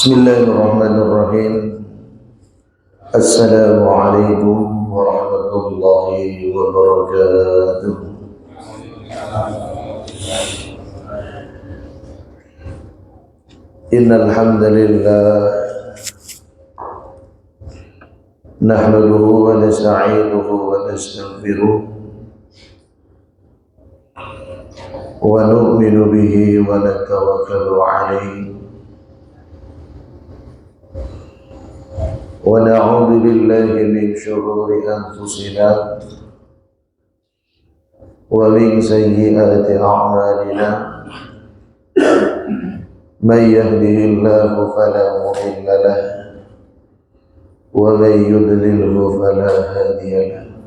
Bismillahirrahmanirrahim. Assalamualaikum warahmatullahi wabarakatuh. Innal hamdalillah nahmaduhu wa nasta'inuhu wa nastaghfiruh wa nu'minu bihi wa natawakkalu alayhi wa na'udzu billahi min shururi anfusina wa min sayyiati a'malina may yahdihillahu fala mudilla lahu wa may yudlilhu fala hadiya lahu.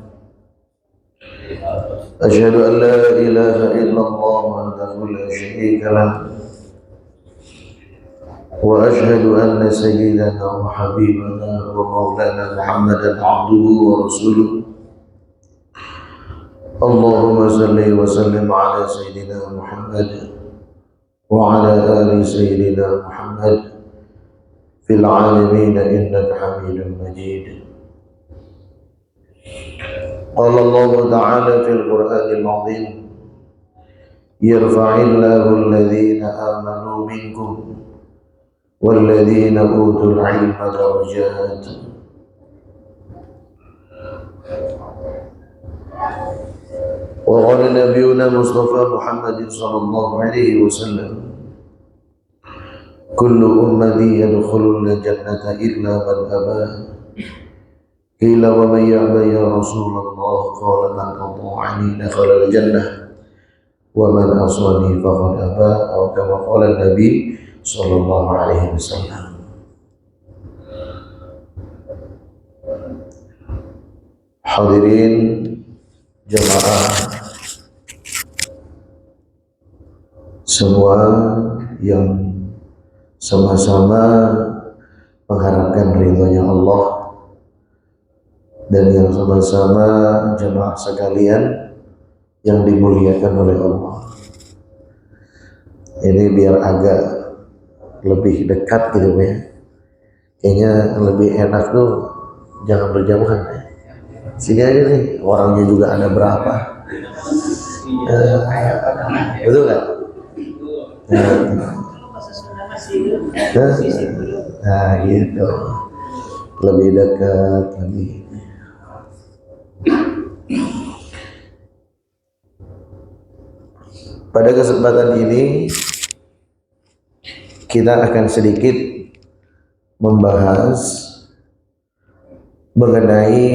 Asyhadu an la ilaha illallah wahdahu la syarika lahu wa asyhadu anna sayyidana wa habibana wa maulana Muhammadan abduhu wa rasuluh. Allahumma salli wa sallim ala sayyidina Muhammad wa ala ali sayyidina Muhammad fil alamin innaka Hamidum Majid. Qala Allah ta'ala fil Qur'anil 'azim yarfa'illahu alladhina amanu minkum والذين أوتوا العلم درجات. وقال نبينا مصطفى محمد صلى الله عليه وسلم كل أمتي يدخلون الجنة إلا من أبى. قيل ومن يأبى يا رسول الله؟ قال من أطاعني دخل الجنة ومن عصاني فقد أبى، أو كما قال النبي sallallahu alaihi wasallam. Hadirin jemaah semua yang sama-sama mengharapkan ridhonya Allah dan yang sama-sama jemaah sekalian yang dimuliakan oleh Allah. Ini biar agak lebih dekat gitu ya, kayaknya lebih enak tuh jangan berjauhan ya. Sini aja nih, orangnya juga ada berapa, betul nggak? Nah gitu, lebih dekat lebih. Pada kesempatan ini kita akan sedikit membahas mengenai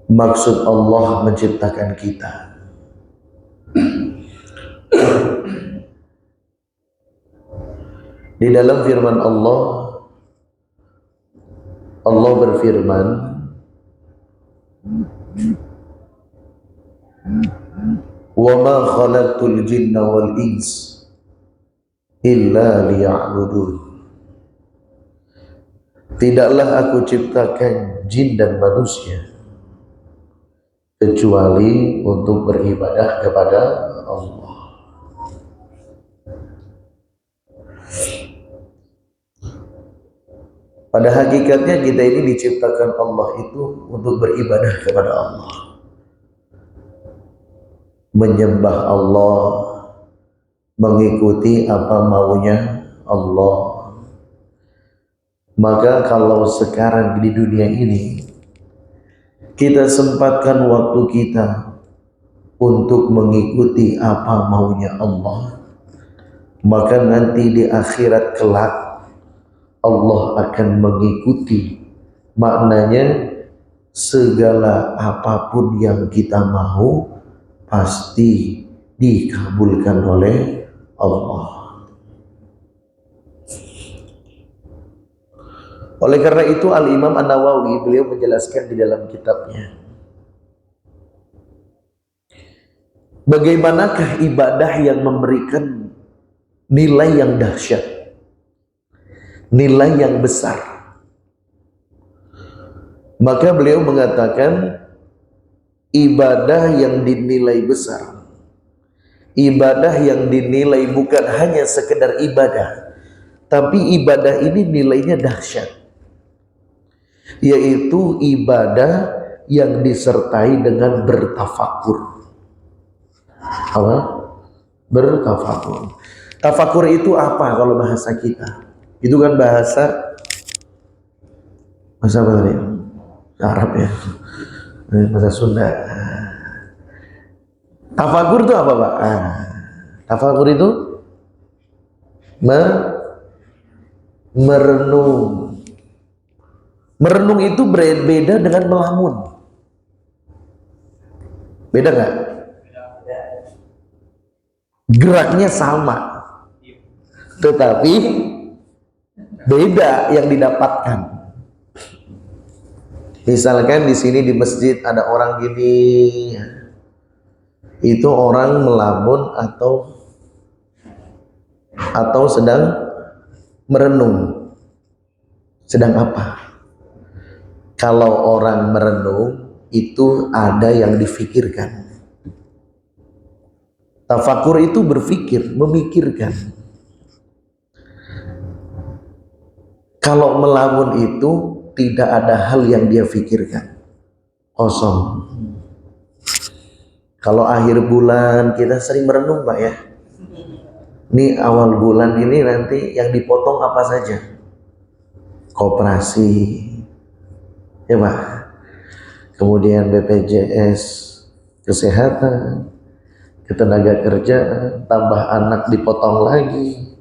maksud Allah menciptakan kita. Di dalam firman Allah, Allah berfirman, "Wa ma khalaqtul jinna wal ins illa liya'budun." Tidaklah aku ciptakan jin dan manusia kecuali untuk beribadah kepada Allah. Pada hakikatnya kita ini diciptakan Allah itu untuk beribadah kepada Allah, menyembah Allah, mengikuti apa maunya Allah. Maka kalau sekarang di dunia ini kita sempatkan waktu kita untuk mengikuti apa maunya Allah, maka nanti di akhirat kelak Allah akan mengikuti. Maknanya segala apapun yang kita mau pasti dikabulkan oleh Allah. Oleh karena itu Al-Imam An-Nawawi beliau menjelaskan di dalam kitabnya, bagaimanakah ibadah yang memberikan nilai yang dahsyat, nilai yang besar. Maka beliau mengatakan ibadah yang dinilai besar, ibadah yang dinilai bukan hanya sekedar ibadah, Tapi ibadah ini nilainya dahsyat, yaitu ibadah yang disertai dengan bertafakur. Apa? Bertafakur. Tafakur itu apa kalau bahasa kita? Itu kan bahasa apa tadi? Arab ya, bahasa Sunda. Tafakur itu apa, Pak? Tafakur itu merenung. Merenung itu berbeda dengan melamun. Beda nggak? Geraknya sama, tetapi beda yang didapatkan. Misalkan di sini di masjid ada orang gini, itu orang melamun atau sedang merenung. Sedang apa? Kalau orang merenung itu ada yang difikirkan. Tafakur itu berpikir, memikirkan. Kalau melamun itu tidak ada hal yang dia pikirkan, kosong. Kalau akhir bulan kita sering merenung, Pak ya. Ini awal bulan ini nanti yang dipotong apa saja? Koperasi, ya Pak. Kemudian BPJS Kesehatan, ketenaga kerja, tambah anak dipotong lagi,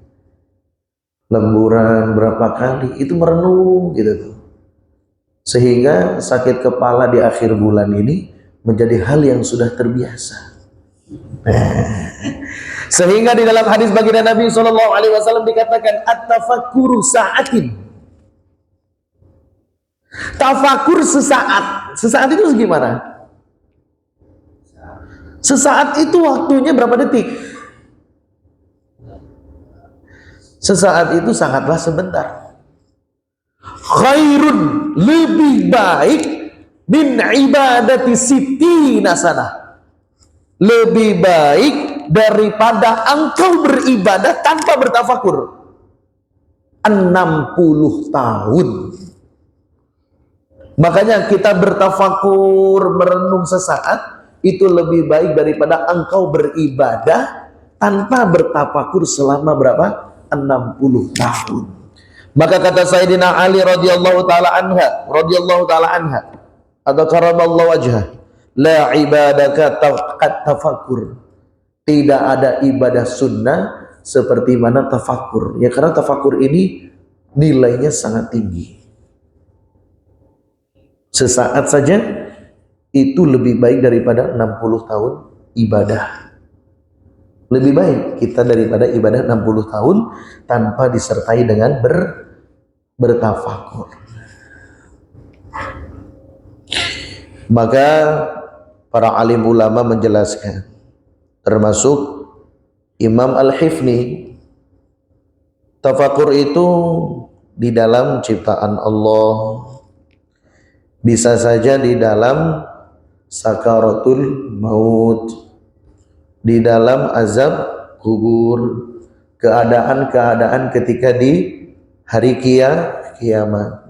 lemburan berapa kali, itu merenung gitu tuh. Sehingga sakit kepala di akhir bulan ini menjadi hal yang sudah terbiasa. Sehingga di dalam hadis baginda Nabi SAW dikatakan at-tafakkuru sa'atin. Tafakur sesaat. Sesaat itu gimana? Sesaat itu waktunya berapa detik? Sesaat itu sangatlah sebentar. Khairun, lebih baik min ibadati sitina sanah. Lebih baik daripada engkau beribadah tanpa bertafakur 60 tahun. Makanya kita bertafakur, merenung sesaat itu lebih baik daripada engkau beribadah tanpa bertafakur selama berapa? 60 tahun. Maka kata Sayyidina Ali radhiyallahu taala anha atau karamallahu wajhah, la ibadaka tafakur. Tidak ada ibadah sunnah seperti mana tafakur. Ya karena tafakur ini nilainya sangat tinggi. Sesaat saja itu lebih baik daripada 60 tahun ibadah. Lebih baik kita daripada ibadah 60 tahun tanpa disertai dengan bertafakur. Maka para alim ulama menjelaskan, termasuk Imam Al-Hifni, tafakur itu di dalam ciptaan Allah, bisa saja di dalam sakaratul maut, di dalam azab kubur, keadaan-keadaan ketika di hari kiamat.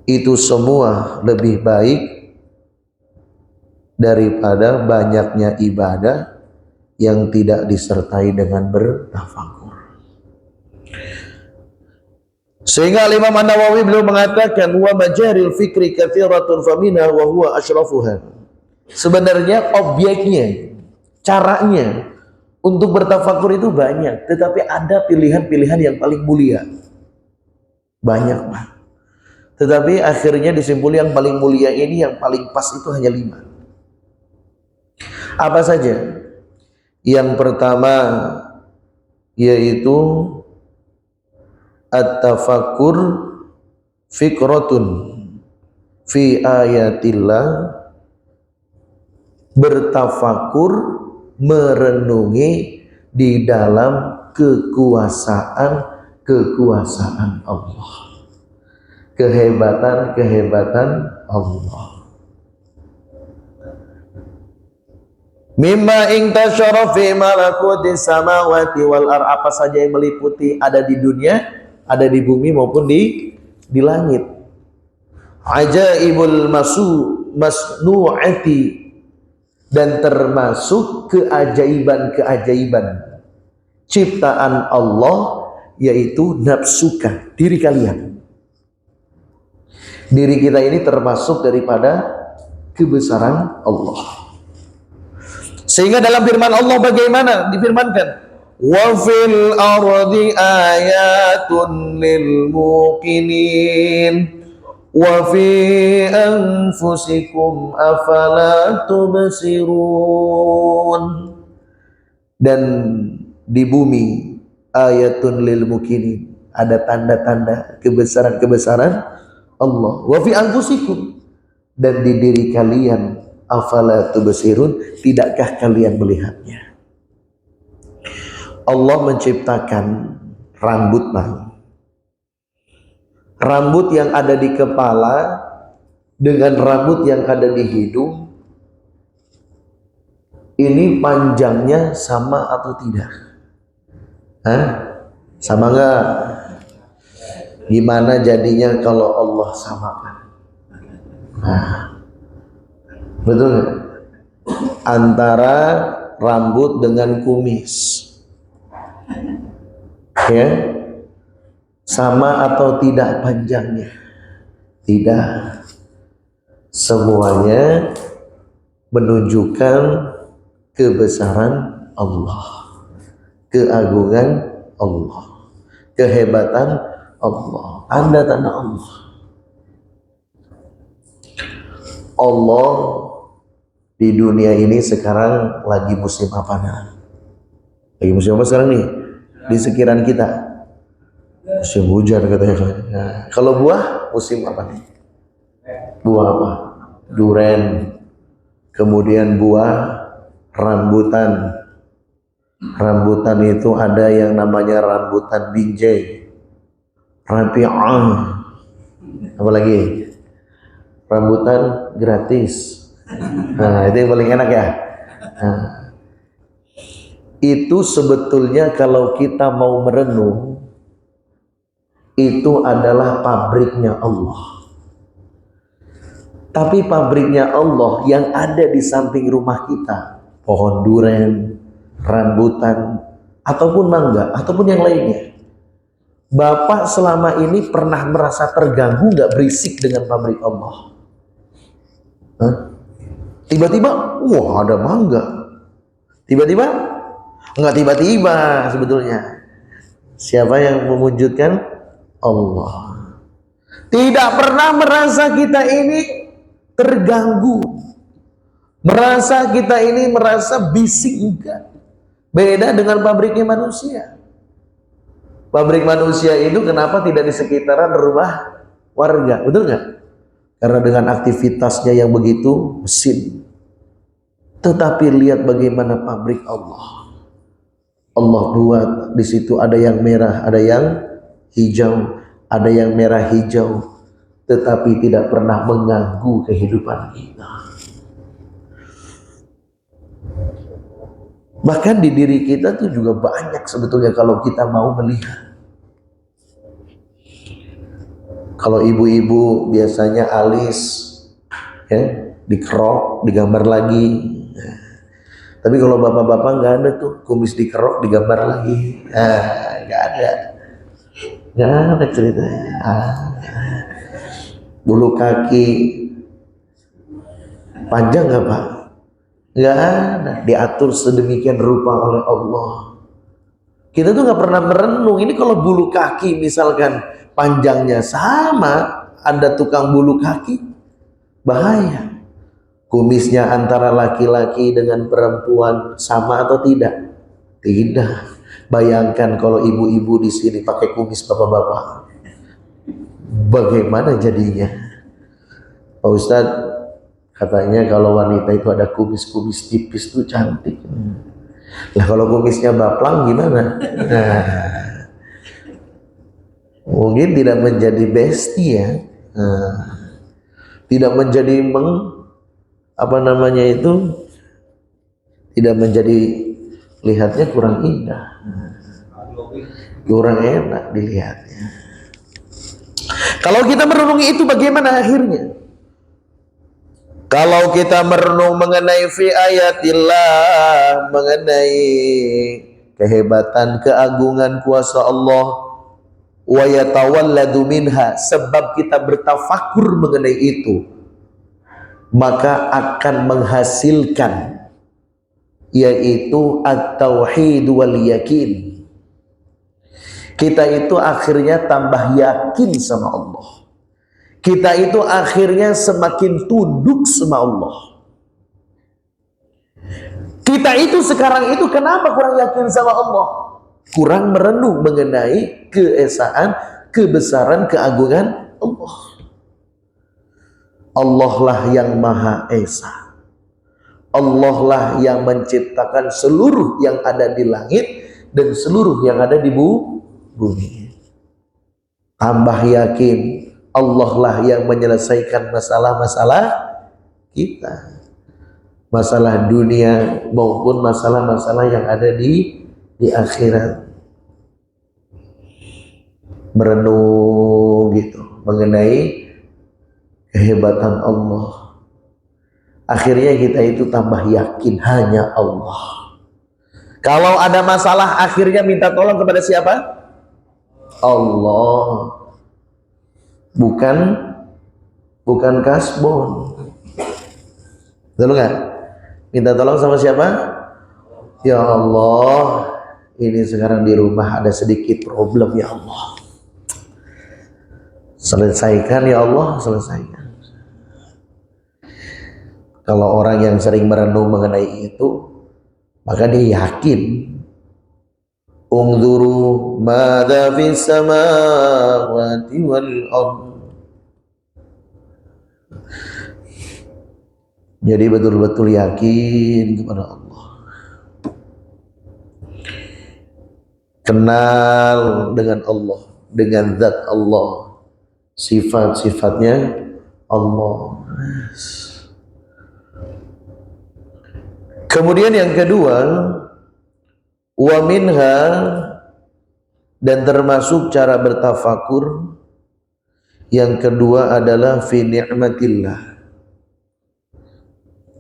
Itu semua lebih baik daripada banyaknya ibadah yang tidak disertai dengan bertafakur. Sehingga Imam An-Nawawi beliau mengatakan wa majaril fikri katsiratun faminha wa huwa asyrafuha. Sebenarnya objeknya, caranya untuk bertafakur itu banyak, tetapi ada pilihan-pilihan yang paling mulia. Banyak, Pak. Tetapi akhirnya disimpulkan yang paling mulia ini, yang paling pas itu hanya 5. Apa saja? Yang pertama yaitu at-tafakkur fikratun fi ayatillah, bertafakur, merenungi di dalam kekuasaan Allah, kehebatan Allah. Mimma intasyara fi malakutis samawati wal ar, apa saja yang meliputi ada di dunia, ada di bumi maupun di langit. Ajaibul masnu'ati, dan termasuk keajaiban-keajaiban ciptaan Allah, yaitu nafsuka, diri kalian. Diri kita ini termasuk daripada kebesaran Allah. Sehingga dalam firman Allah bagaimana difirmankan? Wa fil ardi ayatun lil muqinin wa fi anfusikum afala tubsirun. Dan di bumi ayatun lil muqinin, ada tanda-tanda kebesaran-kebesaran Allah. Wa fi anfusikum, dan di diri kalian, afala tubsirun, tidakkah kalian melihatnya? Allah menciptakan rambut bang. Rambut yang ada di kepala dengan rambut yang ada di hidung, ini panjangnya sama atau tidak? Hah? Sama enggak? Gimana jadinya kalau Allah samakan? Nah, betul nggak? Antara rambut dengan kumis, ya, sama atau tidak panjangnya? Tidak. Semuanya menunjukkan kebesaran Allah, keagungan Allah, kehebatan Allah, tanda-tanda Allah. Allah di dunia ini sekarang lagi musim apa nah? Lagi musim apa sekarang nih? Di sekitaran kita musim hujan katanya. Nah, kalau buah musim apa nih? Buah apa? Duren. Kemudian buah rambutan. Rambutan itu ada yang namanya rambutan binjai, rapi'ah, apa lagi? Rambutan gratis. Nah, itu yang paling enak ya. Nah, itu sebetulnya kalau kita mau merenung, itu adalah pabriknya Allah. Tapi pabriknya Allah yang ada di samping rumah kita, pohon duren, rambutan, ataupun mangga, ataupun yang lainnya. Bapak selama ini pernah merasa terganggu nggak berisik dengan pabrik Allah? Tiba-tiba, wah ada mangga. Tiba-tiba, nggak tiba-tiba sebetulnya. Siapa yang mewujudkan? Allah. Tidak pernah merasa kita ini terganggu, merasa kita ini merasa bising, enggak. Beda dengan pabriknya manusia. Pabrik manusia itu kenapa tidak di sekitaran rumah warga, betul nggak? Karena dengan aktivitasnya yang begitu mesin. Tetapi lihat bagaimana pabrik Allah. Allah buat di situ ada yang merah, ada yang hijau, ada yang merah hijau, tetapi tidak pernah mengganggu kehidupan kita. Bahkan di diri kita tuh juga banyak sebetulnya kalau kita mau melihat. Kalau ibu-ibu biasanya alis, ya, dikerok, digambar lagi. Tapi kalau bapak-bapak nggak ada tuh, kumis dikerok, digambar lagi. Nggak ada. Nggak ada ceritanya. Bulu kaki panjang nggak Pak? Nggak ada. Diatur sedemikian rupa oleh Allah. Kita tuh nggak pernah merenung. Ini kalau bulu kaki misalkan panjangnya sama, ada tukang bulu kaki, bahaya. Kumisnya antara laki-laki dengan perempuan sama atau tidak? Tidak. Bayangkan kalau ibu-ibu di sini pakai kumis bapak-bapak, bagaimana jadinya? Pak Ustadz, katanya kalau wanita itu ada kumis-kumis tipis tuh cantik. Lah kalau kumisnya baplang gimana? Nah, mungkin tidak menjadi bestie ya. Nah, tidak menjadi tidak menjadi lihatnya kurang indah, kurang enak dilihatnya. Kalau kita merenungi itu bagaimana akhirnya? Kalau kita merenung mengenai fi ayatillah, mengenai kehebatan, keagungan kuasa Allah, wa yatawalladu minha, sebab kita bertafakur mengenai itu, maka akan menghasilkan yaitu at-tauhid wal yakin. Kita itu akhirnya tambah yakin sama Allah. Kita itu akhirnya semakin tunduk sama Allah. Kita itu sekarang itu kenapa kurang yakin sama Allah? Kurang merenung mengenai keesaan, kebesaran, keagungan Allah. Allah lah yang Maha Esa. Allah lah yang menciptakan seluruh yang ada di langit dan seluruh yang ada di bumi. Tambah yakin Allah lah yang menyelesaikan masalah-masalah kita, masalah dunia maupun masalah-masalah yang ada di akhirat. Merenung gitu mengenai kehebatan Allah, akhirnya kita itu tambah yakin hanya Allah. Kalau ada masalah akhirnya minta tolong kepada siapa? Allah. Bukan kasbon. Betul nggak? Minta tolong sama siapa? Ya Allah, ini sekarang di rumah ada sedikit problem ya Allah. Selesaikan ya Allah, selesaikan. Kalau orang yang sering merenung mengenai itu, maka dia yakin. Ungzuru madza fis samawati wal ardh. Jadi betul-betul yakin kepada Allah. Kenal dengan Allah, dengan zat Allah, sifat-sifatnya Allah. Kemudian yang kedua, wa minha, dan termasuk cara bertafakur yang kedua adalah fi ni'matillah,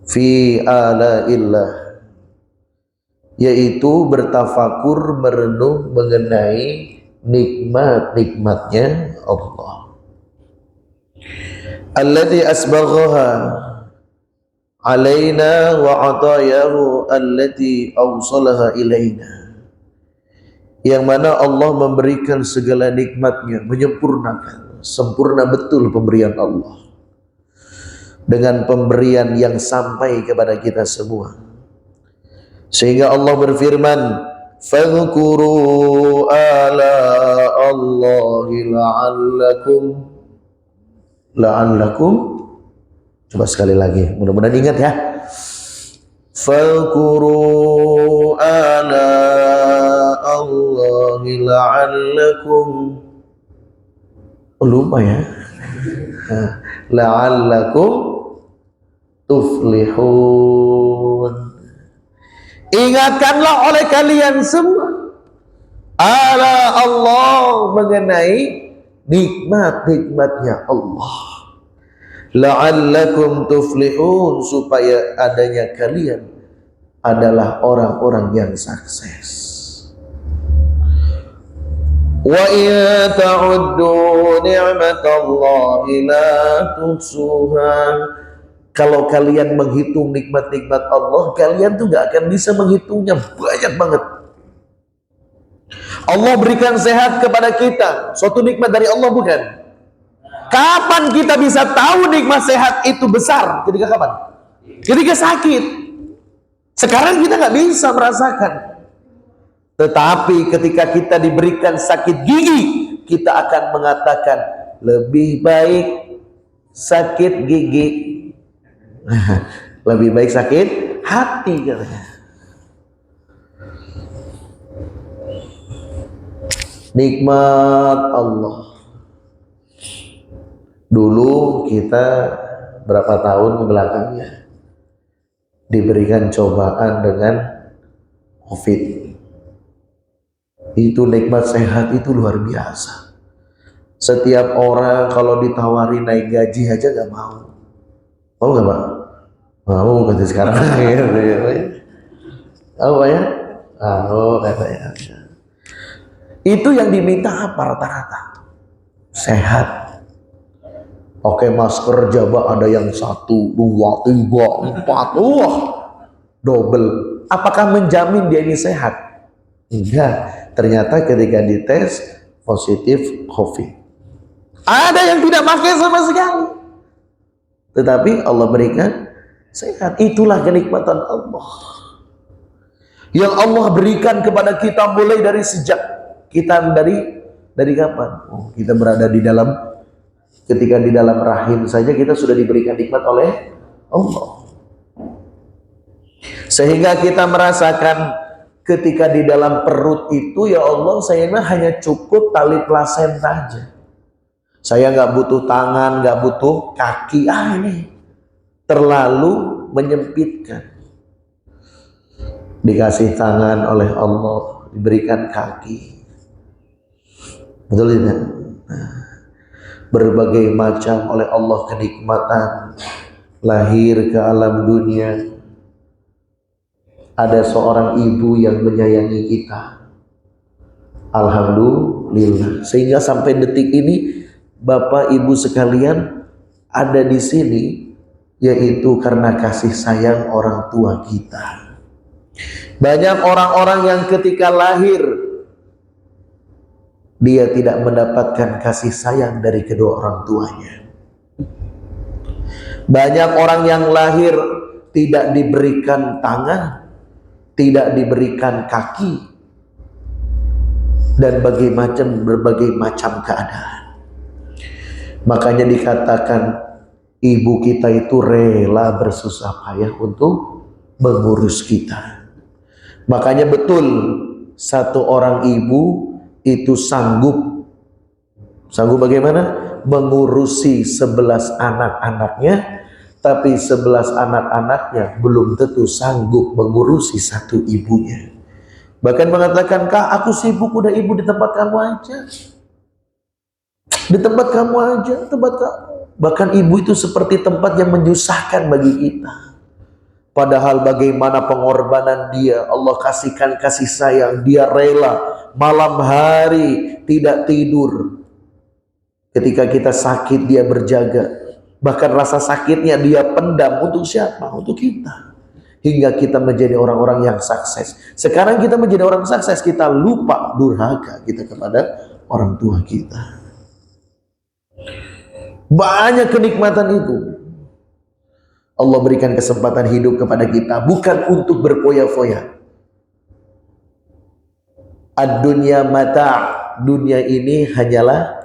fi alaillah, yaitu bertafakur merenung mengenai nikmat-nikmatnya Allah. Allati asbaghaha alaina wa atayahu allati awsalaha ilaina, yang mana Allah memberikan segala nikmatnya, menyempurnakan, sempurna betul pemberian Allah dengan pemberian yang sampai kepada kita semua. Sehingga Allah berfirman, fadhkuru ala Allahi la'allakum. Coba sekali lagi, mudah-mudahan ingat ya. Fadhkuru ala Allahi la'allakum. Lupa ya. La'allakum tuflihun. Ingatkanlah oleh kalian semua ala Allah, mengenai nikmat-nikmatnya Allah. La'allakum tuflihun, supaya adanya kalian adalah orang-orang yang sukses. Wa in ta'uddu ni'matallahi la tuhsuha. Kalau kalian menghitung nikmat-nikmat Allah, kalian tuh gak akan bisa menghitungnya, banyak banget. Allah berikan sehat kepada kita, suatu nikmat dari Allah bukan? Kapan kita bisa tahu nikmat sehat itu besar? Ketika kapan? Ketika sakit. Sekarang kita nggak bisa merasakan. Tetapi ketika kita diberikan sakit gigi, kita akan mengatakan lebih baik sakit gigi, lebih baik sakit hati katanya. Nikmat Allah. Dulu kita berapa tahun ke belakangnya, diberikan cobaan dengan COVID. Itu nikmat sehat itu luar biasa. Setiap orang kalau ditawari naik gaji aja gak mau. Mau gak Pak? Mau berarti sekarang. Tahu ya? Tahu katanya. Itu yang diminta apa rata-rata? Sehat. Oke, masker jabah ada yang 1, 2, 3, 4, wah, double. Apakah menjamin dia ini sehat? Enggak. Ternyata ketika dites positif COVID. Ada yang tidak pakai sama sekali. Tetapi Allah berikan sehat. Itulah kenikmatan Allah yang Allah berikan kepada kita mulai dari sejak kita dari kapan? Oh, kita berada di dalam, ketika di dalam rahim saja kita sudah diberikan nikmat oleh Allah. Sehingga kita merasakan ketika di dalam perut itu, ya Allah, saya hanya cukup tali plasenta aja. Saya nggak butuh tangan, nggak butuh kaki. Ini terlalu menyempitkan. Dikasih tangan oleh Allah, diberikan kaki. Betul tidak? Berbagai macam oleh Allah kenikmatan. Lahir ke alam dunia. Ada seorang ibu yang menyayangi kita. Alhamdulillah. Sehingga sampai detik ini Bapak Ibu sekalian ada di sini, yaitu karena kasih sayang orang tua kita. Banyak orang-orang yang ketika lahir dia tidak mendapatkan kasih sayang dari kedua orang tuanya. Banyak orang yang lahir tidak diberikan tangan, tidak diberikan kaki, dan berbagai macam keadaan. Makanya dikatakan ibu kita itu rela bersusah payah untuk mengurus kita. Makanya betul satu orang ibu itu sanggup bagaimana? Mengurusi 11 anak-anaknya, tapi 11 anak-anaknya belum tentu sanggup mengurusi satu ibunya. Bahkan mengatakan, Kak, aku sibuk, udah ibu di tempat kamu aja. Di tempat kamu aja, tempat kamu. Bahkan ibu itu seperti tempat yang menyusahkan bagi kita. Padahal bagaimana pengorbanan dia, Allah kasihkan kasih sayang, dia rela malam hari tidak tidur. Ketika kita sakit dia berjaga. Bahkan rasa sakitnya dia pendam untuk siapa? Untuk kita. Hingga kita menjadi orang-orang yang sukses. Sekarang kita menjadi orang sukses, kita lupa durhaka kita kepada orang tua kita. Banyak kenikmatan itu. Allah berikan kesempatan hidup kepada kita bukan untuk berfoya-foya. Ad-dunya mata', dunia ini hanyalah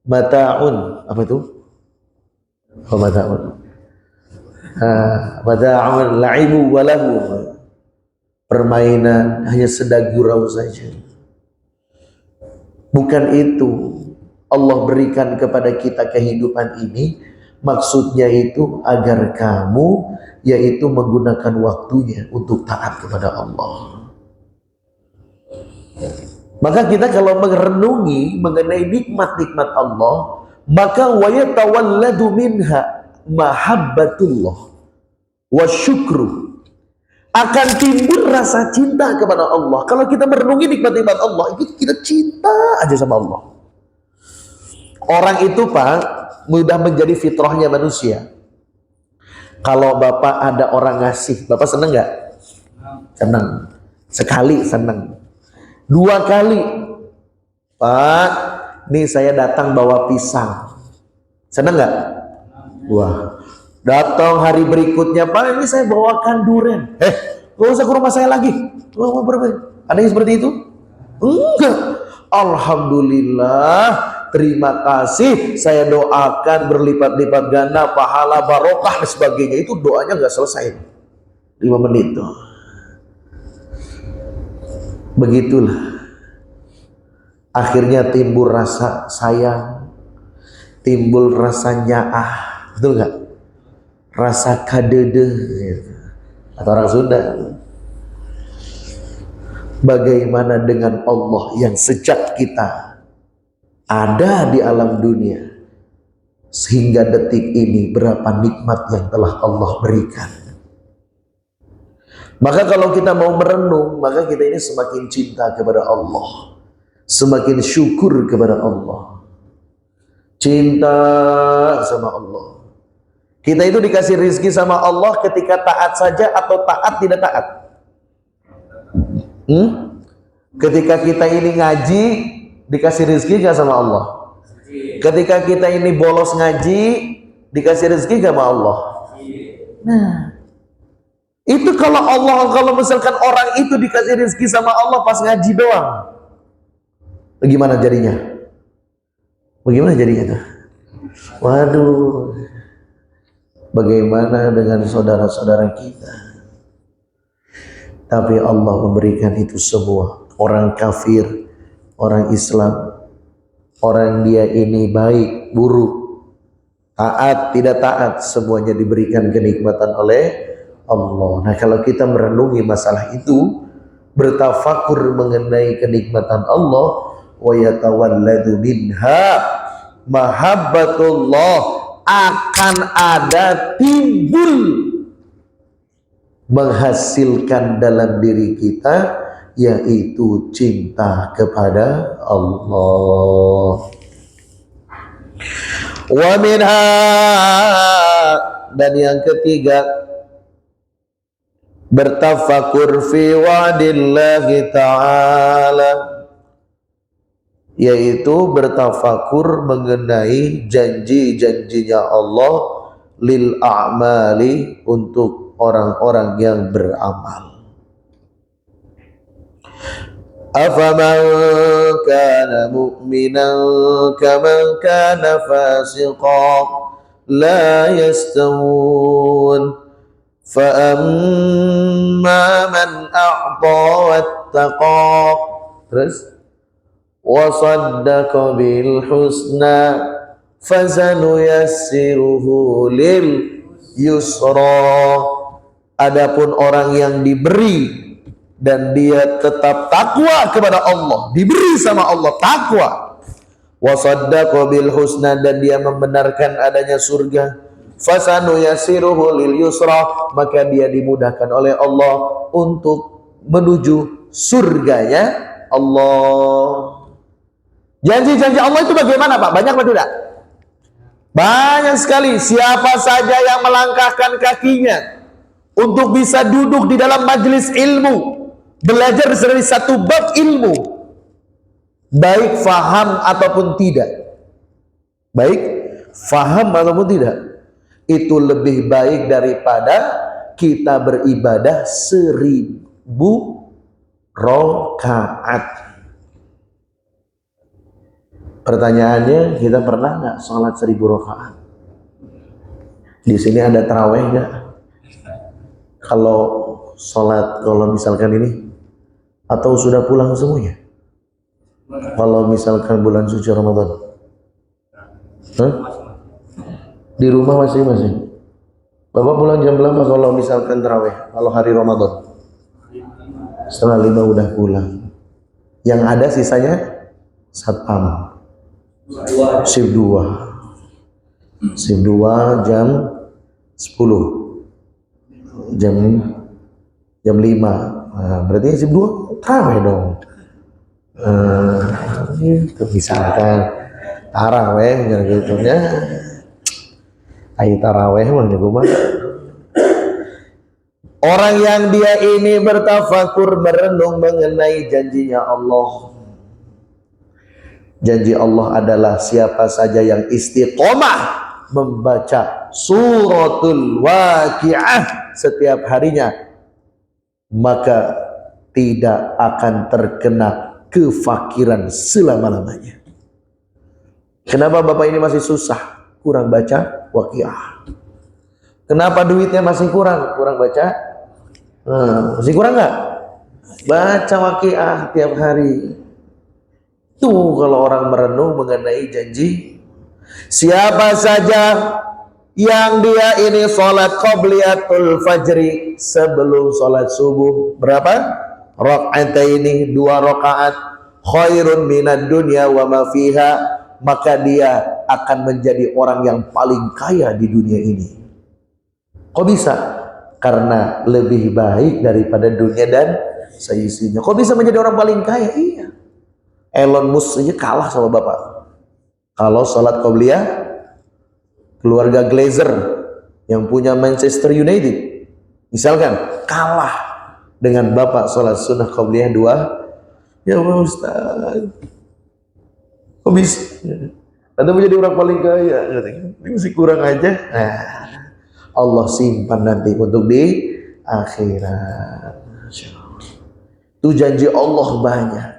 mata'un. Apa itu? Oh, mata'un. Mata'un la'ibu walahu. Permainan, hanya sedang gurau saja. Bukan itu. Allah berikan kepada kita kehidupan ini, maksudnya itu agar kamu yaitu menggunakan waktunya untuk taat kepada Allah. Maka kita kalau merenungi mengenai nikmat-nikmat Allah, maka wa yatawalladu minha mahabbatullah wa syukru. Akan timbul rasa cinta kepada Allah. Kalau kita merenungi nikmat-nikmat Allah, itu kita cinta aja sama Allah. Orang itu Pak, mudah menjadi fitrahnya manusia. Kalau Bapak ada orang ngasih, Bapak seneng nggak? Seneng. Sekali seneng. 2 kali, Pak, nih saya datang bawa pisang. Seneng nggak? Wah. Datang hari berikutnya, Pak, ini saya bawakan durian. Gak usah ke rumah saya lagi. Ada yang seperti itu? Enggak. Alhamdulillah. Terima kasih, saya doakan berlipat-lipat ganda, pahala, barokah dan sebagainya. Itu doanya nggak selesai 5 menit tuh. Begitulah. Akhirnya timbul rasa sayang, timbul rasa nyaah, betul nggak? Rasa kadede, gitu. Atau orang Sunda. Bagaimana dengan Allah yang sejak kita ada di alam dunia sehingga detik ini, berapa nikmat yang telah Allah berikan. Maka kalau kita mau merenung, maka kita ini semakin cinta kepada Allah, semakin syukur kepada Allah, cinta sama Allah. Kita itu dikasih rizki sama Allah ketika taat saja atau taat tidak taat? Ketika kita ini ngaji, dikasih rizki gak sama Allah? Ketika kita ini bolos ngaji, dikasih rizki gak sama Allah? Nah, itu kalau misalkan orang itu dikasih rizki sama Allah pas ngaji doang, bagaimana jadinya? Bagaimana jadinya tuh? Waduh, bagaimana dengan saudara-saudara kita? Tapi Allah memberikan itu semua. Orang kafir, orang Islam, orang dia ini baik, buruk, taat, tidak taat, semuanya diberikan kenikmatan oleh Allah. Nah, kalau kita merenungi masalah itu, bertafakur mengenai kenikmatan Allah, wa yatawalladu minha mahabbatullah, akan ada timbul menghasilkan dalam diri kita, yaitu cinta kepada Allah. Wa minha, dan yang ketiga, bertafakur fi wa'dillahi ta'ala, yaitu bertafakur mengenai janji-janjinya Allah lil a'mali, untuk orang-orang yang beramal. Afaman kana mu'minan kaman kana fasiqan la yastawun fa amma man a'ta wattaqa, terus wa saddaqa bil husna fasanuyassiruhu lil yusra. Adapun orang yang diberi dan dia tetap takwa kepada Allah, diberi sama Allah takwa, wasaddaqa bil husna, dan dia membenarkan adanya surga, fasanuyassiruhu lil yusra, maka dia dimudahkan oleh Allah untuk menuju surganya Allah. Janji-janji Allah itu bagaimana, Pak? Banyak atau tidak? Banyak sekali. Siapa saja yang melangkahkan kakinya untuk bisa duduk di dalam majelis ilmu, belajar dari satu bab ilmu, baik faham ataupun tidak, baik faham ataupun tidak, itu lebih baik daripada kita beribadah 1000 rakaat. Pertanyaannya, kita pernah nggak sholat 1000 rakaat? Di sini ada taraweh nggak? Kalau sholat, kalau misalkan ini, atau sudah pulang semuanya? Kalau misalkan bulan suci Ramadan, di rumah masing-masing. Bapak pulang jam berapa kalau misalkan taraweh? Kalau hari Ramadan? Setengah 5 udah pulang. Yang ada sisanya satpam. Shift 2 jam 10. Jam 5. Nah, berarti shift 2 taraweh dong. Itu misalkan taraweh gitu ya. Ayo taraweh mah orang yang dia ini bertafakur, merenung mengenai janjinya Allah. Janji Allah adalah siapa saja yang istiqomah membaca suratul Waqiah setiap harinya, maka tidak akan terkena kefakiran selama-lamanya. Kenapa Bapak ini masih susah? Kurang baca Waqiah. Kenapa duitnya masih kurang? Kurang baca? Masih kurang nggak? Baca Waqiah tiap hari. Tuh kalau orang merenung mengenai janji, siapa saja yang dia ini sholat qobliyatul fajri sebelum sholat subuh berapa? Raka'ataini, 2 rakaat, khairun minad dunya wa ma fiha, maka dia akan menjadi orang yang paling kaya di dunia ini. Kok bisa? Karena lebih baik daripada dunia dan seisinya. Kok bisa menjadi orang paling kaya? Iya. Elon Musk aja kalah sama bapak. Kalau sholat qobliyah, keluarga Glazer yang punya Manchester United, misalkan kalah dengan bapak sholat sunnah qobliyah 2. Ya Ustaz, kok bisa? Anda menjadi orang paling kaya? Ini masih kurang aja. Nah, Allah simpan nanti untuk di akhirat. Itu janji Allah banyak.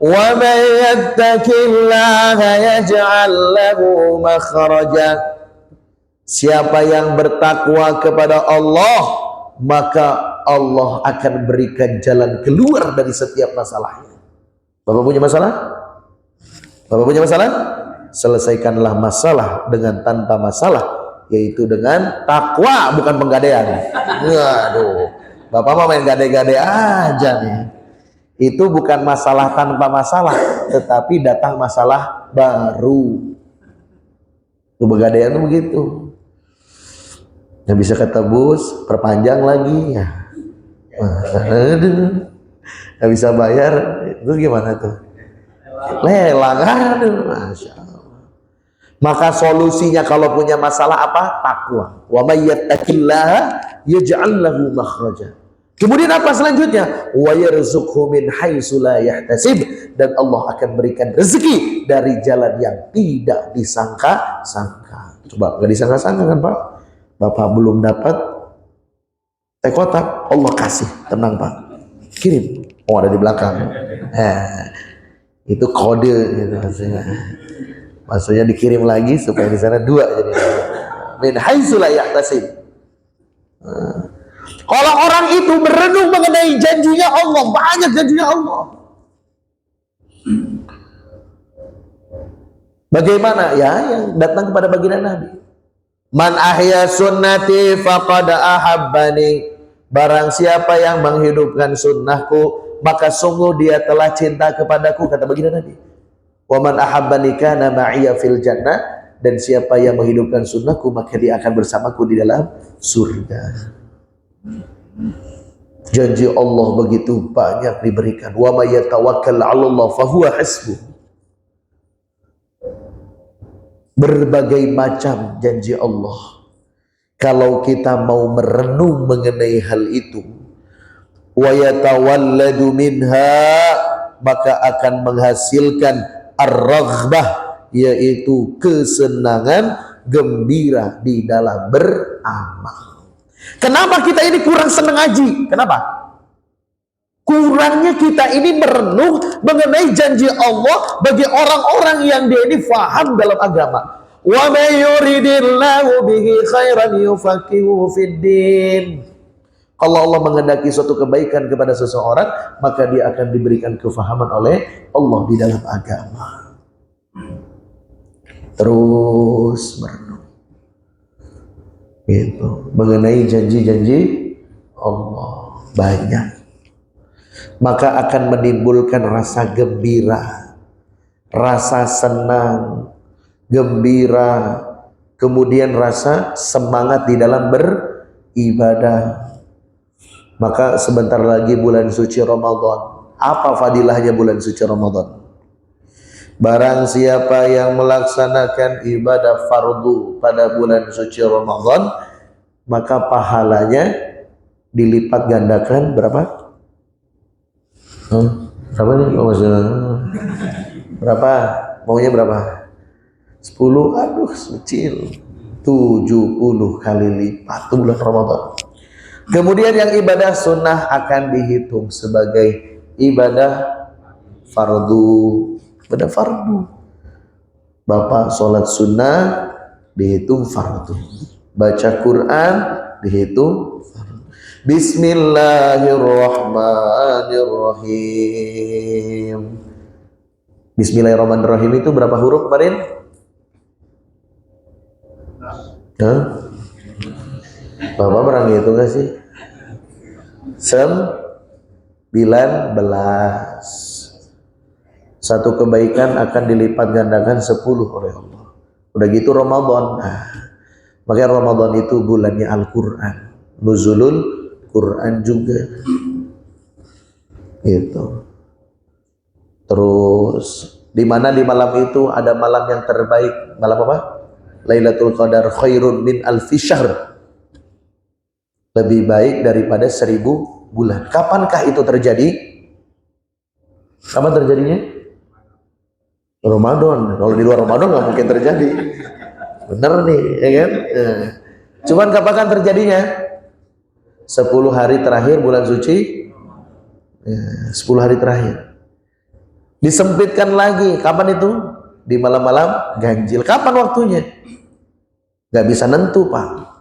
Wa may yattaqillaha yaj'al lahu makhraja. Siapa yang bertakwa kepada Allah, maka Allah akan berikan jalan keluar dari setiap masalahnya. Bapak punya masalah? Bapak punya masalah? Selesaikanlah masalah dengan tanpa masalah, yaitu dengan takwa, bukan penggadean. Waduh, Bapak mau main gade-gade aja nih. Itu bukan masalah tanpa masalah, tetapi datang masalah baru. Itu begadean itu begitu. Yang bisa ketebus, perpanjang lagi ya. Nggak bisa bayar, itu gimana tuh? Lelang, aduh, Masya Allah. Maka solusinya kalau punya masalah apa? Takwa. Wa may yattaqillaha yaj'al lahu makhraja. Kemudian apa selanjutnya? Wa yarzuqhu min haitsu la yahtasib, dan Allah akan berikan rezeki dari jalan yang tidak disangka-sangka. Coba nggak disangka-sangka kan Pak? Bapak belum dapat teh kotak, Allah kasih, tenang Pak, kirim. Oh ada di belakang. Itu kode gitu maksudnya dikirim lagi supaya di sana 2 jadi. Min haitsu la yahtasib. Kalau orang itu merenung mengenai janjinya Allah, banyak janjinya Allah. Bagaimana? Ya, yang datang kepada baginda Nabi. Man ahya sunnati faqad ahabbani. Barang siapa yang menghidupkan sunnahku, maka sungguh dia telah cinta kepadaku, kata baginda Nabi. Wa man ahabbani kana ma'iya fil jannah, dan siapa yang menghidupkan sunnahku, maka dia akan bersamaku di dalam surga. Janji Allah begitu banyak diberikan. Wa may yatawakkal 'ala Allah fa huwa hasbuh. Berbagai macam janji Allah. Kalau kita mau merenung mengenai hal itu, wa yatawalladu minha, maka akan menghasilkan ar-raghbah, yaitu kesenangan, gembira di dalam beramal. Kenapa kita ini kurang senang ngaji? Kenapa? Kurangnya kita ini merenung mengenai janji Allah bagi orang-orang yang dia ini faham dalam agama. Wa may yuridillahu bihi khairan yufaqihuhu fiddin. Kalau Allah menghendaki suatu kebaikan kepada seseorang, maka dia akan diberikan kefahaman oleh Allah di dalam agama. Terus merenung gitu mengenai janji-janji Allah banyak, maka akan menimbulkan rasa gembira, rasa senang, gembira, kemudian rasa semangat di dalam beribadah. Maka sebentar lagi bulan suci Ramadan. Apa fadilahnya bulan suci Ramadan? Barang siapa yang melaksanakan ibadah fardu pada bulan suci Ramadan, maka pahalanya dilipat gandakan berapa? Berapa nih? Oh, berapa? Maunya berapa? 10? Aduh, kecil. 70 kali lipat bulan Ramadan. Kemudian yang ibadah sunnah akan dihitung sebagai ibadah fardu. Pada fardu, Bapak sholat sunnah dihitung fardu, baca Quran dihitung fardu. Bismillahirrahmanirrahim. Bismillahirrahmanirrahim itu berapa huruf kemarin? Hah? Bapak pernah ngitung gak sih? 19. Satu kebaikan akan dilipat gandakan 10 oleh Allah. Udah gitu Ramadan. Nah, makanya Ramadan itu bulannya Al-Quran. Nuzulul Quran juga. Gitu. Terus di mana di malam itu ada malam yang terbaik. Malam apa? Lailatul Qadar khairun min alfi syahr. Lebih baik daripada 1000 bulan. Kapankah itu terjadi? Kapan terjadinya? Ramadan. Kalau di luar Ramadan nggak mungkin terjadi. Bener nih, ya kan? Cuman kapan terjadinya? 10 hari terakhir bulan suci. 10 hari terakhir. Disempitkan lagi. Kapan itu? Di malam-malam ganjil. Kapan waktunya? Gak bisa nentu, Pak.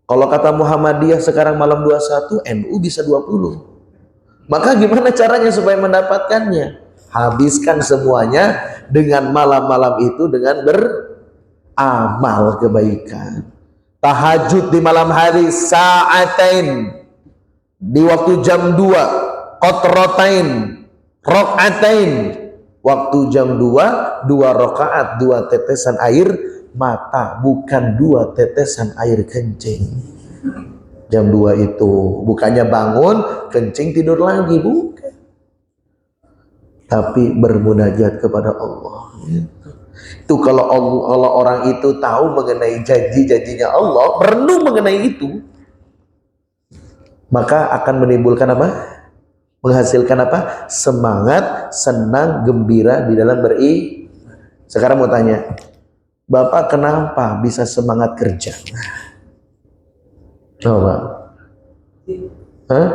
Kalau kata Muhammadiyah sekarang malam 21, NU bisa 20. Maka gimana caranya supaya mendapatkannya? Habiskan semuanya dengan malam-malam itu dengan beramal kebaikan. Tahajud di malam hari sa'atain, di waktu jam 2, qatratain, rok'atain, waktu jam 2, 2 rakaat, 2 tetesan air mata, bukan 2 tetesan air kencing. Jam 2 itu bukannya bangun kencing tidur lagi, bukan, tapi bermunajat kepada Allah. Itu kalau orang itu tahu mengenai janji-janjinya Allah, merenung mengenai itu, maka akan menimbulkan apa? Menghasilkan apa? Semangat, senang, gembira di dalam Sekarang mau tanya, Bapak kenapa bisa semangat kerja? Coba. Hah?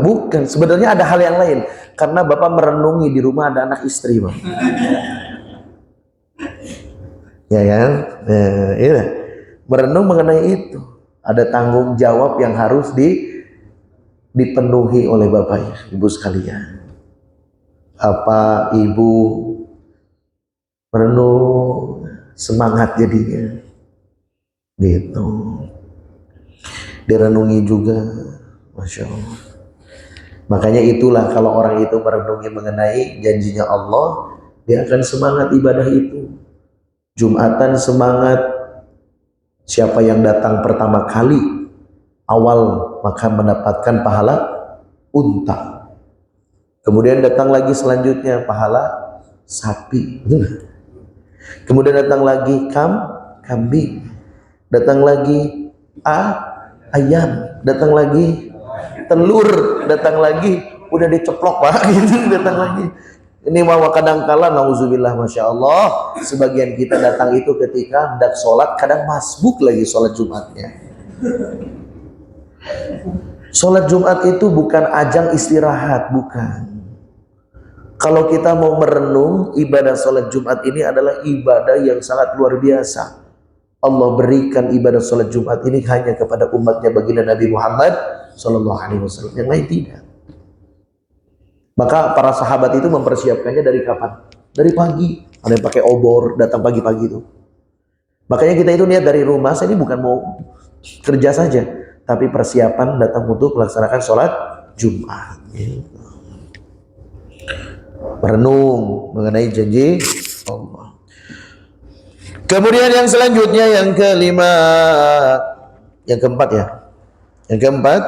Bukan, sebenarnya ada hal yang lain. Karena Bapak merenungi di rumah ada anak istri, Bang. Ya kan? Iya. Merenung mengenai itu. Ada tanggung jawab yang harus dipenuhi oleh Bapak Ibu sekalian. Apa Ibu merenung, semangat jadinya. Gitu. Direnungi juga, Masya Allah. Makanya itulah kalau orang itu merenungi mengenai janjinya Allah, dia akan semangat ibadah itu. Jumatan semangat, siapa yang datang pertama kali awal maka mendapatkan pahala unta. Kemudian datang lagi selanjutnya pahala sapi. Kemudian datang lagi kambing. Datang lagi ayam, datang lagi telur, datang lagi udah diceplok, Pak, gitu, datang lagi. Ini mau kadang-kala nauzubillah, Masya Allah, sebagian kita datang itu ketika hendak sholat, kadang masbuk lagi sholat Jumatnya. Sholat Jumat itu bukan ajang istirahat, bukan. Kalau kita mau merenung, ibadah sholat Jumat ini adalah ibadah yang sangat luar biasa. Allah berikan ibadah sholat Jumat ini hanya kepada umatnya baginda Nabi Muhammad SAW, yang lain tidak. Maka para sahabat itu mempersiapkannya dari kapan? Dari pagi. Ada yang pakai obor, datang pagi-pagi itu. Makanya kita itu niat dari rumah, saya ini bukan mau kerja saja, tapi persiapan datang untuk melaksanakan sholat Jumat. Merenung mengenai janji Allah. Kemudian yang selanjutnya, yang kelima, yang keempat ya. Yang keempat,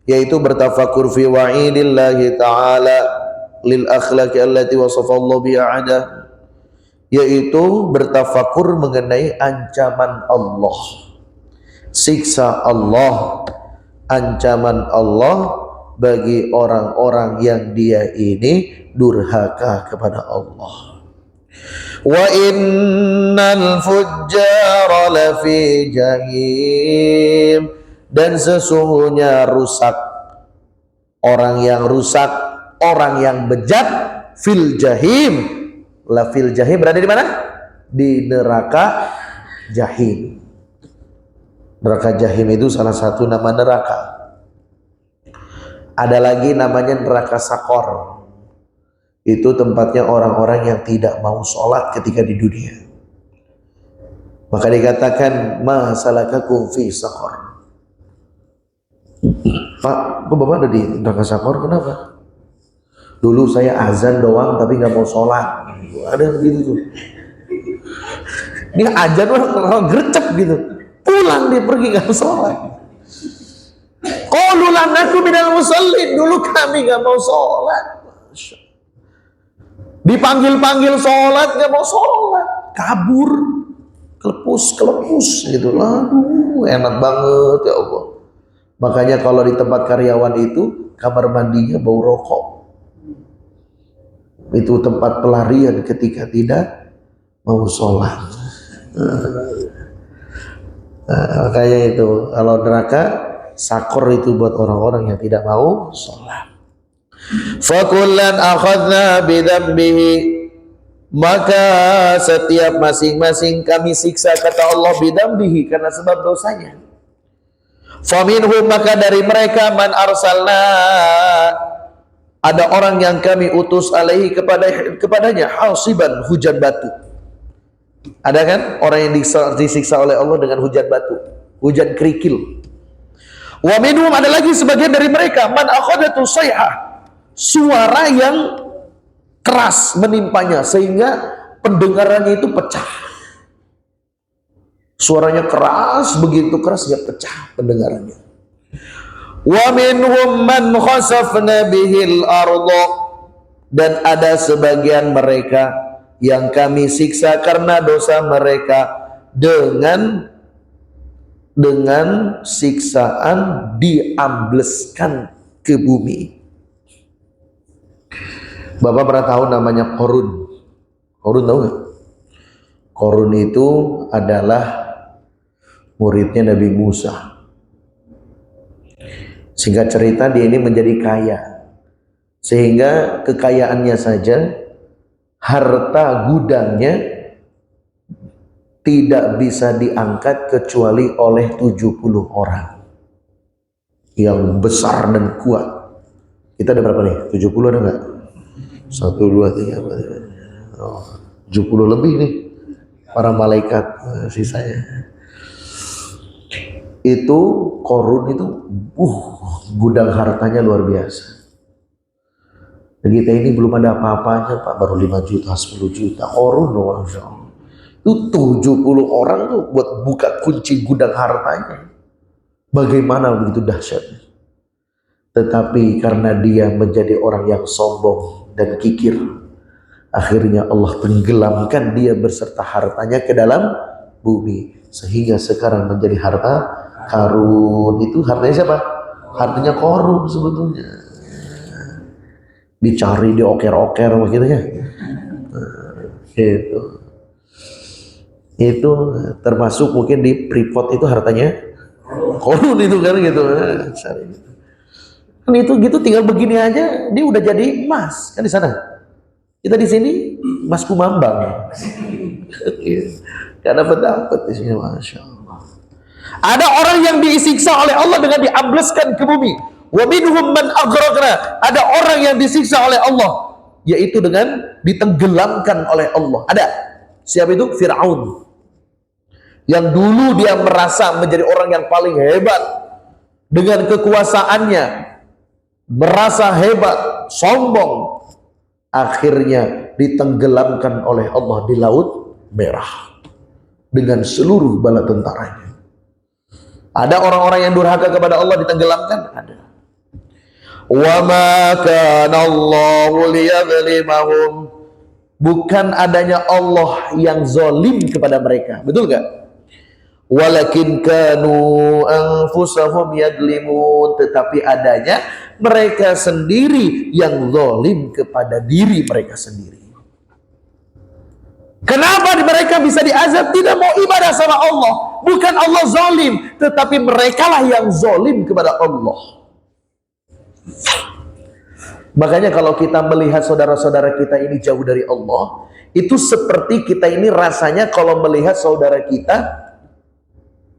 yaitu bertafakur fi wa'idillahi ta'ala lil akhlaqi allati wasafallahu bi'adah, yaitu bertafakur mengenai ancaman Allah, siksa Allah, ancaman Allah bagi orang-orang yang dia ini durhaka kepada Allah. Wa innal fujjara lafi jahim, dan sesungguhnya rusak, orang yang rusak, orang yang bejat, fil jahim, la fil jahim, berada di mana? Di neraka jahim. Neraka jahim itu salah satu nama neraka. Ada lagi namanya neraka sakor. Itu tempatnya orang-orang yang tidak mau sholat ketika di dunia. Maka dikatakan ma salakakum fi saqar. Pak, kok Bapak ada di neraka sakor? Kenapa? Dulu saya azan doang tapi nggak mau sholat. Ada gitu tuh. Dia azan orang gercep gitu. Pulang dia pergi nggak mau sholat. Qalu lam naku minal musallin. Dulu kami nggak mau sholat. Dipanggil-panggil sholat nggak mau sholat. Kabur. Kelepus gitu. Aduh, enak banget ya Allah. Makanya kalau di tempat karyawan itu kamar mandinya bau rokok. Itu tempat pelarian ketika tidak mau sholat. Makanya itu kalau neraka sakor itu buat orang-orang yang tidak mau sholat. Fakullan akhadna bidambihi, maka setiap masing-masing kami siksa, kata Allah, bidambihi, karena sebab dosanya. Faminhum, maka dari mereka, man arsalna, ada orang yang kami utus alaihi kepadanya hasiban, hujan batu. Ada kan orang yang disiksa oleh Allah dengan hujan batu, hujan kerikil. Wa minhum, ada lagi sebagian dari mereka, man akhadatu sayhah, suara yang keras menimpanya sehingga pendengarannya itu pecah. Suaranya keras, begitu keras ya pecah pendengarannya. Wa minhum man khasafna bihil ardh, dan ada sebagian mereka yang kami siksa karena dosa mereka dengan siksaan diambleskan ke bumi. Bapak pernah tahu namanya Qarun? Qarun tahu nggak? Qarun itu adalah muridnya Nabi Musa. Singkat cerita, dia ini menjadi kaya, sehingga kekayaannya saja, harta gudangnya tidak bisa diangkat kecuali oleh 70 orang yang besar dan kuat. Kita ada berapa nih? 70 ada nggak? 1, 2, 3, 4, 70 lebih nih para malaikat sisanya. Itu Qarun itu gudang hartanya luar biasa. Dan kita ini belum ada apa-apanya Pak, baru 5 juta, 10 juta. Qarun loh, Masya Allah. Itu 70 orang tuh buat buka kunci gudang hartanya. Bagaimana begitu dahsyatnya. Tetapi karena dia menjadi orang yang sombong dan kikir, akhirnya Allah tenggelamkan dia beserta hartanya ke dalam bumi, sehingga sekarang menjadi harta karun. Itu hartanya siapa? Hartanya Qarun sebetulnya. Dicari, dioker-oker begitu ya. Itu termasuk mungkin di Freeport itu hartanya Qarun itu kan gitu. Kan itu gitu tinggal begini aja dia udah jadi emas kan di sana. Kita di sini emas kumambang. Gak dapat di sini, Masya Allah. Ada orang yang disiksa oleh Allah dengan diambleskan ke bumi. Wa minhum man aghraqna, ada orang yang disiksa oleh Allah yaitu dengan ditenggelamkan oleh Allah. Ada. Siapa itu? Fir'aun. Yang dulu dia merasa menjadi orang yang paling hebat dengan kekuasaannya, merasa hebat, sombong, akhirnya ditenggelamkan oleh Allah di Laut Merah dengan seluruh bala tentaranya. Ada orang-orang yang durhaka kepada Allah ditenggelamkan? Ada. Wa ma kana Allahu liyadhlimahum, bukan adanya Allah yang zalim kepada mereka, betul gak? Walakin kanu anfusahum yadlimun, tetapi adanya mereka sendiri yang zalim kepada diri mereka sendiri. Kenapa mereka bisa diazab? Tidak mau ibadah sama Allah. Bukan Allah zalim, tetapi merekalah yang zalim kepada Allah. Makanya kalau kita melihat saudara-saudara kita ini jauh dari Allah, itu seperti kita ini rasanya kalau melihat saudara kita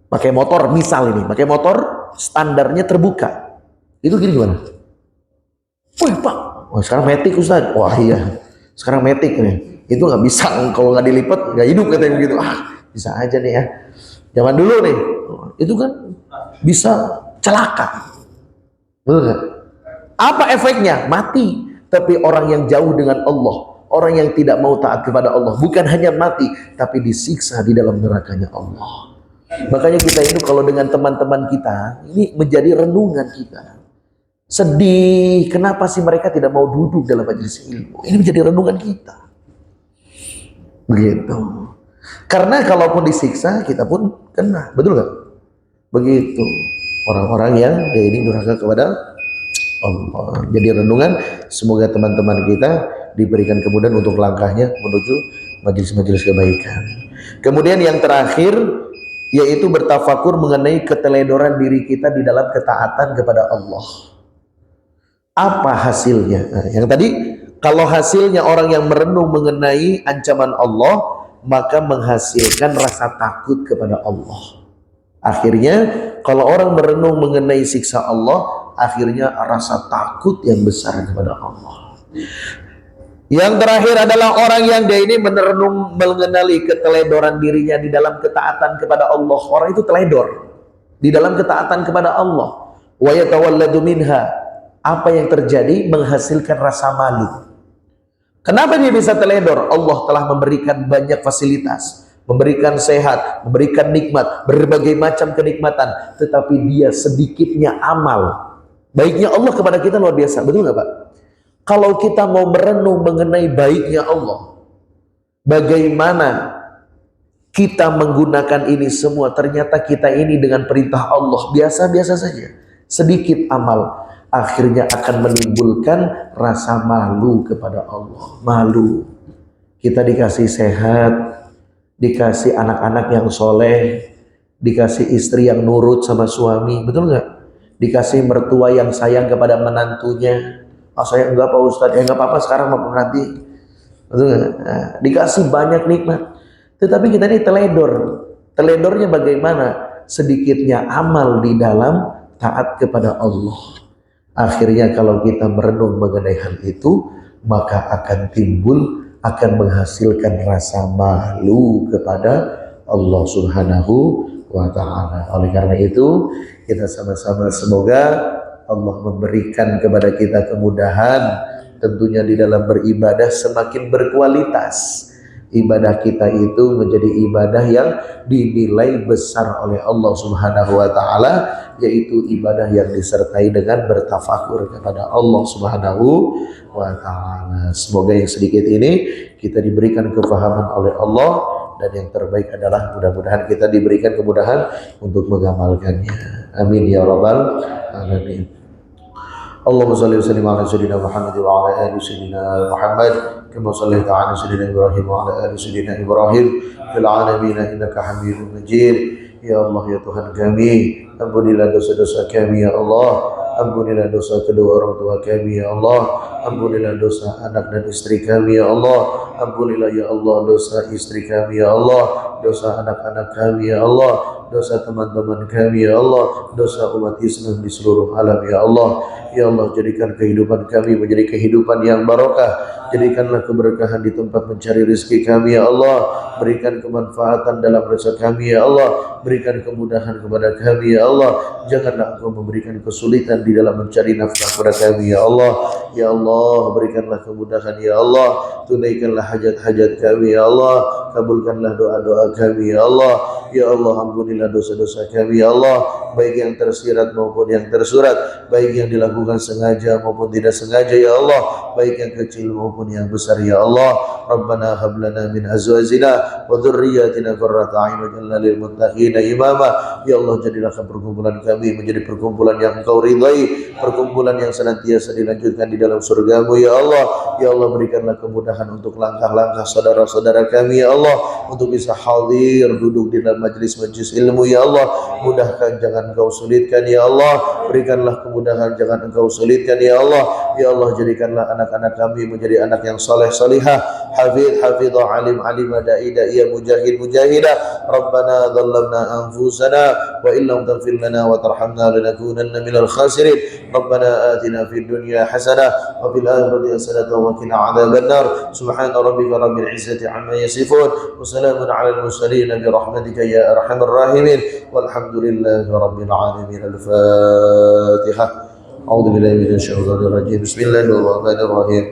pakai motor, misal ini, pakai motor standarnya terbuka. Itu gini gimana? Wih Pak, wah, sekarang metik Ustaz. Wah iya, sekarang metik nih. Itu nggak bisa, kalau nggak dilipat nggak hidup katanya begitu. bisa aja nih ya. Zaman dulu nih, itu kan bisa celaka. Betul nggak? Apa efeknya? Mati. Tapi orang yang jauh dengan Allah, orang yang tidak mau taat kepada Allah, bukan hanya mati, tapi disiksa di dalam nerakanya Allah. Makanya kita itu kalau dengan teman-teman kita, ini menjadi renungan kita. Sedih, kenapa sih mereka tidak mau duduk dalam majelis ilmu? Ini menjadi renungan kita. Begitu. Karena kalaupun disiksa, kita pun kena. Betul nggak? Begitu. Orang-orang yang ini durhaka kepada Allah. Jadi renungan, semoga teman-teman kita diberikan kemudahan untuk langkahnya menuju majelis-majelis kebaikan. Kemudian yang terakhir, yaitu bertafakur mengenai keteledoran diri kita di dalam ketaatan kepada Allah. Apa hasilnya? Nah, yang tadi, kalau hasilnya orang yang merenung mengenai ancaman Allah, maka menghasilkan rasa takut kepada Allah. Akhirnya, kalau orang merenung mengenai siksa Allah, akhirnya rasa takut yang besar kepada Allah. Yang terakhir adalah orang yang dia ini merenung mengenali keteledoran dirinya di dalam ketaatan kepada Allah. Orang itu teledor di dalam ketaatan kepada Allah. Wa yatawalladu minha. Apa yang terjadi? Menghasilkan rasa malu. Kenapa dia bisa teledor? Allah telah memberikan banyak fasilitas, memberikan sehat, memberikan nikmat, berbagai macam kenikmatan, tetapi dia sedikitnya amal. Baiknya Allah kepada kita luar biasa, betul nggak Pak? Kalau kita mau merenung mengenai baiknya Allah, bagaimana kita menggunakan ini semua, ternyata kita ini dengan perintah Allah biasa-biasa saja, sedikit amal, akhirnya akan menimbulkan rasa malu kepada Allah. Malu. Kita dikasih sehat, dikasih anak-anak yang soleh, dikasih istri yang nurut sama suami, betul nggak? Dikasih mertua yang sayang kepada menantunya. Oh saya enggak Pak Ustadz, ya enggak apa-apa sekarang maupun nanti. Betul nggak? Nah, dikasih banyak nikmat. Tetapi kita ini teledor. Teledornya bagaimana? Sedikitnya amal di dalam taat kepada Allah. Akhirnya kalau kita merenung mengenai hal itu, maka akan timbul, akan menghasilkan rasa malu kepada Allah Subhanahu wa ta'ala. Oleh karena itu, kita sama-sama semoga Allah memberikan kepada kita kemudahan, tentunya di dalam beribadah semakin berkualitas. Ibadah kita itu menjadi ibadah yang dinilai besar oleh Allah Subhanahu wa ta'ala, yaitu ibadah yang disertai dengan bertafakur kepada Allah Subhanahu wa ta'ala. Semoga yang sedikit ini kita diberikan kefahaman oleh Allah, dan yang terbaik adalah mudah-mudahan kita diberikan kemudahan untuk mengamalkannya. Amin ya rabbal alamin. Allahumma shalli wa sallim ala sayyidina Muhammad wa ala ali sayyidina Muhammad kama shallaita ala sayyidina Ibrahim wa ala ali sayyidina Ibrahim fil alamin innaka Hamidum Majid. Ya Allah ya Tuhan kami, ampunilah dosa-dosa kami ya Allah, ampunilah dosa kedua orang tua kami ya Allah, ampunilah dosa anak dan istri kami ya Allah, ampunilah ya Allah dosa istri kami ya Allah, dosa anak-anak kami ya Allah, dosa teman-teman kami ya Allah, dosa umat Islam di seluruh alam ya Allah. Ya Allah, jadikan kehidupan kami menjadi kehidupan yang barokah. Jadikanlah keberkahan di tempat mencari rezeki kami ya Allah. Berikan kemanfaatan dalam rezeki kami ya Allah. Berikan kemudahan kepada kami ya Allah. Janganlah Engkau memberikan kesulitan di dalam mencari nafkah kepada kami ya Allah. Ya Allah, berikanlah kemudahan ya Allah. Tunaikanlah hajat-hajat kami ya Allah. Kabulkanlah doa-doa kami ya Allah. Ya Allah, ampunilah dosa-dosa kami ya Allah, baik yang tersirat maupun yang tersurat, baik yang dilakukan sengaja maupun tidak sengaja ya Allah, baik yang kecil maupun yang besar ya Allah. Rabbana hab lana min azwajina wa dhurriyyatina qurrata a'yun waj'alna lil muttaqina imama. Ya Allah, jadilah perkumpulan kami menjadi perkumpulan yang Engkau ridhai, perkumpulan yang senantiasa dilanjutkan di dalam surga-Mu ya Allah. Ya Allah, berikanlah kemudahan untuk langkah-langkah saudara-saudara kami ya Allah, untuk bisa hadir duduk di dalam majlis-majlis ilmu ya Allah. Mudahkan, jangan Engkau sulitkan ya Allah. Berikanlah kemudahan, jangan Engkau sulitkan ya Allah. Ya Allah, jadikanlah anak-anak kami menjadi anak yang saleh salihah, hafidh hafidhah, alim alimah, da'i da'iyah, mujahid mujahidah. Rabbana dhallamna anfusana wa illam taghfir lana wa tarhamna lanakunanna minal khasirin. Rabbana atina fid dunya hasanah wa fil akhirati hasanah wa qina adzaban nar. Subhana rabbika rabbil izzati amma yasifun wa salamun alal mursalin bi rahmatika ya arhamar rahimin walhamdulillahi rabbil alamin. Al-Fatihah. أعوذ بالله من الشيطان الرجيم. بسم الله الرحمن الرحيم.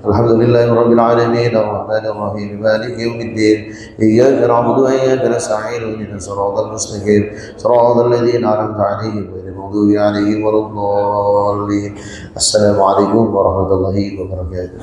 الحمد لله رب العالمين الرحمن الرحيم مالك يوم الدين إياك نعبد وإياك نستعين اهدنا الصراط المستقيم صراط الذين أنعمت عليهم غير المغضوب عليهم ولا الضالين. السلام عليكم ورحمة الله وبركاته.